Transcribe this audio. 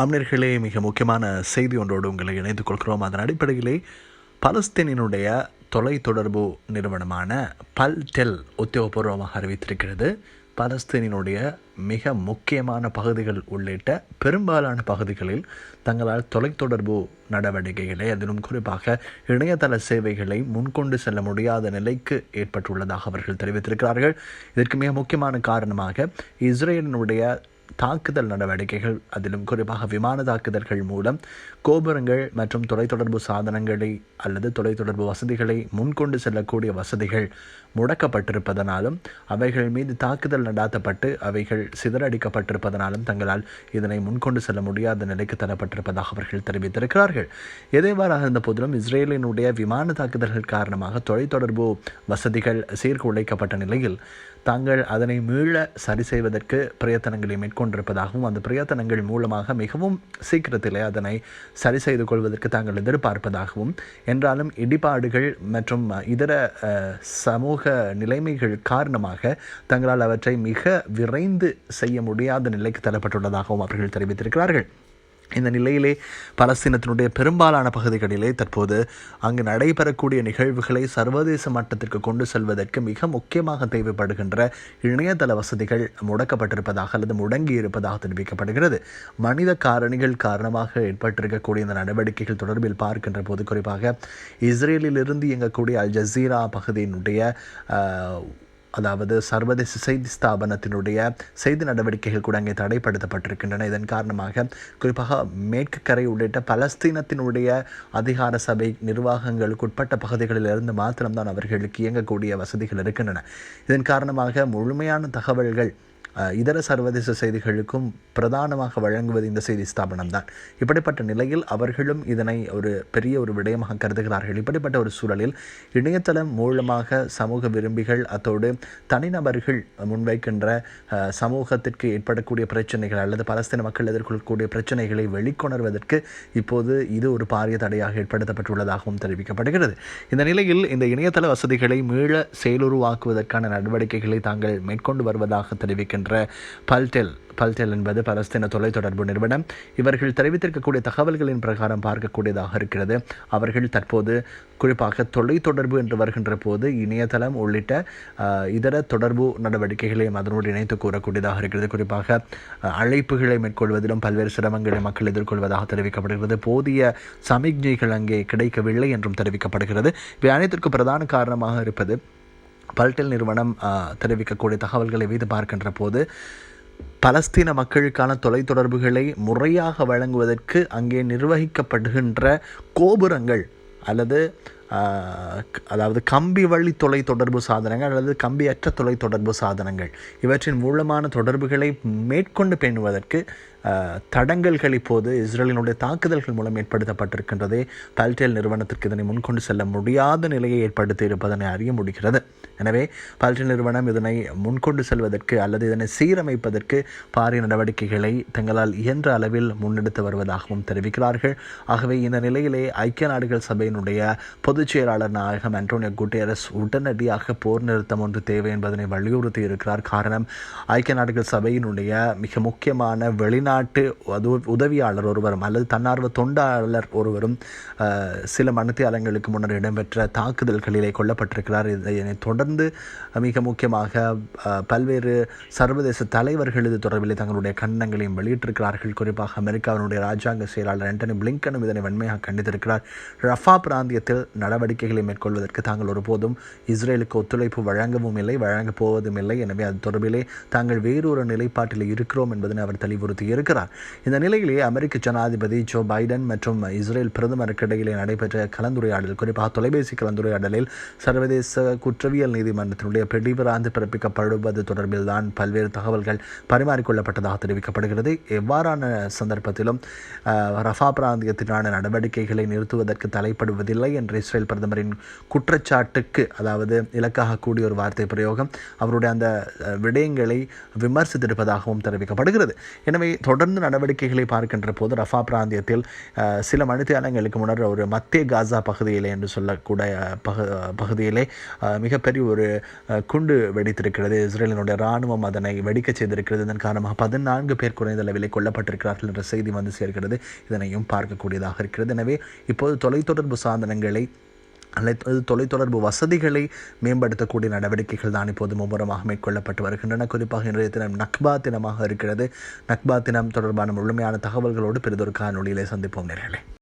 அமீர்களே, மிக முக்கியமான செய்தி ஒன்றோடு உங்களை இணைத்துக் கொள்கிறோம். அதன் அடிப்படையிலே பலஸ்தீனினுடைய தொலைத்தொடர்பு நிறுவனமான பல்டெல் உத்தியோகபூர்வமாக அறிவித்திருக்கிறது. பலஸ்தீனினுடைய மிக முக்கியமான பகுதிகள் உள்ளிட்ட பெரும்பாலான பகுதிகளில் தங்களால் தொலைத்தொடர்பு நடவடிக்கைகளை, அதிலும் குறிப்பாக இணையதள சேவைகளை முன்கொண்டு செல்ல முடியாத நிலைக்கு ஏற்பட்டுள்ளதாக அவர்கள் தெரிவித்திருக்கிறார்கள். இதற்கு மிக முக்கியமான காரணமாக இஸ்ரேலினுடைய தாக்குதல் நடவடிக்கைகள், அதிலும் குறிப்பாக விமான தாக்குதல்கள் மூலம் கோபுரங்கள் மற்றும் தொலைத்தொடர்பு சாதனங்களை அல்லது தொலைத்தொடர்பு வசதிகளை முன்கொண்டு செல்லக்கூடிய வசதிகள் முடக்கப்பட்டிருப்பதனாலும், அவைகள் மீது தாக்குதல் நடாத்தப்பட்டு அவைகள் சிதறடிக்கப்பட்டிருப்பதனாலும் தங்களால் இதனை முன்கொண்டு செல்ல முடியாத நிலைக்கு தரப்பட்டிருப்பதாக அவர்கள் தெரிவித்திருக்கிறார்கள். எதேவாறாக இருந்த போதிலும் இஸ்ரேலினுடைய விமான தாக்குதல்கள் காரணமாக தொலைத்தொடர்பு வசதிகள் சீர்குலைக்கப்பட்ட நிலையில் தாங்கள் அதனை மீள சரி செய்வதற்கு பிரயத்தனங்களை மேற்கொண்டிருப்பதாகவும், அந்த பிரயத்தனங்கள் மூலமாக மிகவும் சீக்கிரத்திலே அதனை சரி செய்து கொள்வதற்கு தாங்கள் எதிர்பார்ப்பதாகவும், என்றாலும் இடிபாடுகள் மற்றும் இதர சமூக நிலைமைகள் காரணமாக தங்களால் அவற்றை மிக விரைந்து செய்ய முடியாத நிலைக்கு தள்ளப்பட்டுள்ளதாகவும் அவர்கள் தெரிவித்திருக்கிறார்கள். இந்த நிலையிலே பலஸ்தீனத்தினுடைய பெரும்பாலான பகுதிகளிலே தற்போது அங்கு நடைபெறக்கூடிய நிகழ்வுகளை சர்வதேச மட்டத்திற்கு கொண்டு செல்வதற்கு மிக முக்கியமாக தேவைப்படுகின்ற இணையதள வசதிகள் முடக்கப்பட்டிருப்பதாக அல்லது முடங்கி இருப்பதாக தெரிவிக்கப்படுகிறது. மனித காரணிகள் காரணமாக ஏற்பட்டிருக்கக்கூடிய இந்த நடவடிக்கைகள் தொடர்பில் பார்க்கின்ற போது, குறிப்பாக இஸ்ரேலிலிருந்து இயங்கக்கூடிய அல் ஜசீரா பகுதியினுடைய அதாவது சர்வதேச செய்தி ஸ்தாபனத்தினுடைய செய்தி நடவடிக்கைகள் கூட அங்கே தடைப்படுத்தப்பட்டிருக்கின்றன. இதன் காரணமாக குறிப்பாக மேற்கு கரை உள்ளிட்ட பலஸ்தீனத்தினுடைய அதிகார சபை நிர்வாகங்களுக்கு உட்பட்ட பகுதிகளிலிருந்து மாத்திரம்தான் அவர்களுக்கு இயங்கக்கூடிய வசதிகள் இருக்கின்றன. இதன் காரணமாக முழுமையான தகவல்கள் இதர சர்வதேச செய்திகளுக்கும் பிரதானமாக வழங்குவது இந்த செய்தி ஸ்தாபனம் தான். இப்படிப்பட்ட நிலையில் அவர்களும் இதனை ஒரு பெரிய ஒரு விடயமாக கருதுகிறார்கள். இப்படிப்பட்ட ஒரு சூழலில் இணையதளம் மூலமாக சமூக விரும்பிகள், அத்தோடு தனிநபர்கள் முன்வைக்கின்ற சமூகத்திற்கு ஏற்படக்கூடிய பிரச்சனைகள் அல்லது பலஸ்தீன மக்கள் எதிர்கொள்ளக்கூடிய பிரச்சனைகளை வெளிக்கொணர்வதற்கு இப்போது இது ஒரு பாரிய தடையாக ஏற்படுத்தப்பட்டுள்ளதாகவும் தெரிவிக்கப்படுகிறது. இந்த நிலையில் இந்த இணையதள வசதிகளை மீள செயலுருவாக்குவதற்கான நடவடிக்கைகளை தாங்கள் மேற்கொண்டு வருவதாக தெரிவிக்கின்ற பல்டெல் என்பது பலஸ்தீன தொலைத்தொடர்பு நிறுவனம். இவர்கள் தெரிவித்திருக்கக்கூடிய தகவல்களின் பிரகாரம் பார்க்கக்கூடியதாக இருக்கிறது. அவர்கள் தற்போது குறிப்பாக தொலைத்தொடர்பு என்று வருகின்ற போது இணையதளம் உள்ளிட்ட இதர தொடர்பு நடவடிக்கைகளையும் அதனோடு இணைத்து கூறக்கூடியதாக இருக்கிறது. குறிப்பாக அழைப்புகளை மேற்கொள்வதிலும் பல்வேறு சிரமங்களை மக்கள் எதிர்கொள்வதாக தெரிவிக்கப்படுகிறது. போதிய சமிக்ஞைகள் அங்கே கிடைக்கவில்லை என்றும் தெரிவிக்கப்படுகிறது. இவை அனைத்திற்கு பிரதான காரணமாக இருப்பது பல்டெல் நிறுவனம் தெரிவிக்கக்கூடிய தகவல்களை வைத்து பார்க்கின்ற போது, பலஸ்தீன மக்களுக்கான தொலைத்தொடர்புகளை முறையாக வழங்குவதற்கு அங்கே நிர்வகிக்கப்படுகின்ற கோபுரங்கள் அல்லது அதாவது கம்பி வழி தொலைத்தொடர்பு சாதனங்கள் அல்லது கம்பியற்ற தொலைத்தொடர்பு சாதனங்கள், இவற்றின் மூலமான தொடர்புகளை மேற்கொண்டு பேணுவதற்கு தடங்கல்கள் இப்போது இஸ்ரேலினுடைய தாக்குதல்கள் மூலம் ஏற்படுத்தப்பட்டிருக்கின்றதே பல்டெல் நிறுவனத்திற்கு இதனை முன்கொண்டு செல்ல முடியாத நிலையை ஏற்படுத்தி இருப்பதனை அறிய முடிகிறது. எனவே பல்டெல் நிறுவனம் இதனை முன்கொண்டு செல்வதற்கு அல்லது இதனை சீரமைப்பதற்கு பாரிய நடவடிக்கைகளை தங்களால் இயன்ற அளவில் முன்னெடுத்து வருவதாகவும் தெரிவிக்கிறார்கள். ஆகவே இந்த நிலையிலே ஐக்கிய நாடுகள் சபையினுடைய பொதுச் செயலாளர் நாயகம் அன்டோனியோ குட்டெரஸ் உடனடியாக போர் நிறுத்தம் ஒன்று தேவை என்பதனை வலியுறுத்தி இருக்கிறார். காரணம், ஐக்கிய நாடுகள் சபையினுடைய மிக முக்கியமான வெளிநாட்டு உதவியாளர் ஒருவரும் அல்லது தன்னார்வ தொண்டாளர் ஒருவரும் சில மணித்தியாலங்களுக்கு முன்னர் இடம்பெற்ற தாக்குதல்களிலே கொல்லப்பட்டிருக்கிறார். இதனை தொடர்ந்து மிக முக்கியமாக பல்வேறு சர்வதேச தலைவர்கள் இது தொடர்பிலே தங்களுடைய கண்டனங்களையும் வெளியிட்டிருக்கிறார்கள். குறிப்பாக அமெரிக்காவினுடைய ராஜாங்க செயலாளர் ஆண்டனி பிளிங்கனும் இதனை வன்மையாக கண்டித்திருக்கிறார். ரஃபா பிராந்தியத்தில் நடவடிக்கைகளை மேற்கொள்வதற்கு தாங்கள் ஒருபோதும் இஸ்ரேலுக்கு ஒத்துழைப்பு வழங்கவும் இல்லை, வழங்கப் போவதும் இல்லை. எனவே அது தொடர்பிலே தாங்கள் வேறொரு நிலைப்பாட்டில் இருக்கிறோம் என்பதனை அவர் தெளிவுறுத்தி இருக்கிறார். இந்த நிலையிலேயே அமெரிக்க ஜனாதிபதி ஜோ பைடன் மற்றும் இஸ்ரேல் பிரதமருக்கு இடையிலே நடைபெற்ற கலந்துரையாடல், குறிப்பாக தொலைபேசி கலந்துரையாடலில் சர்வதேச குற்றவியல் நீதிமன்றத்தினுடைய பிடிபிராந்து பிறப்பிக்கப்படுவது தொடர்பில் தான் பல்வேறு தகவல்கள் பரிமாறிக்கொள்ளப்பட்டதாக தெரிவிக்கப்படுகிறது. எவ்வாறான சந்தர்ப்பத்திலும் ரஃபா பிராந்தியத்திலான நடவடிக்கைகளை நிறுத்துவதற்கு தலைப்படுவதில்லை என்ற இஸ்ரேல் பிரதமரின் குற்றச்சாட்டுக்கு, அதாவது இலக்காக கூடிய ஒரு வார்த்தை பிரயோகம், அவருடைய அந்த விடயங்களை விமர்சித்திருப்பதாகவும் தெரிவிக்கப்படுகிறது. எனவே தொடர்ந்து நடவடிக்கைகளை பார்க்கின்ற போது ரஃபா பிராந்தியத்தில் சில மணித்தியாலங்களுக்கு முன்னர் ஒரு மத்திய காசா பகுதியிலே என்று சொல்லக்கூடிய பகுதியிலே மிகப்பெரிய ஒரு குண்டு வெடித்திருக்கிறது. இஸ்ரேலினுடைய இராணுவம் அதனை வெடிக்க செய்திருக்கிறது. இதன் காரணமாக 14 பேர் குறைந்த அளவிலே கொல்லப்பட்டிருக்கிறார்கள் என்ற செய்தி வந்து சேர்க்கிறது. இதனையும் பார்க்கக்கூடியதாக இருக்கிறது. எனவே இப்போது தொலைத்தொடர்பு சாதனங்களை அல்லது தொலைத்தொடர்பு வசதிகளை மேம்படுத்தக்கூடிய நடவடிக்கைகள் தான் இப்போது மும்முரமாக மேற்கொள்ளப்பட்டு வருகின்றன. குறிப்பாக இன்றைய தினம் நக்பா தினமாக இருக்கிறது. நக்பா தினம் தொடர்பான முழுமையான தகவல்களோடு பெரிதொரு காணொளியிலே சந்திப்போம் நேயர்களே.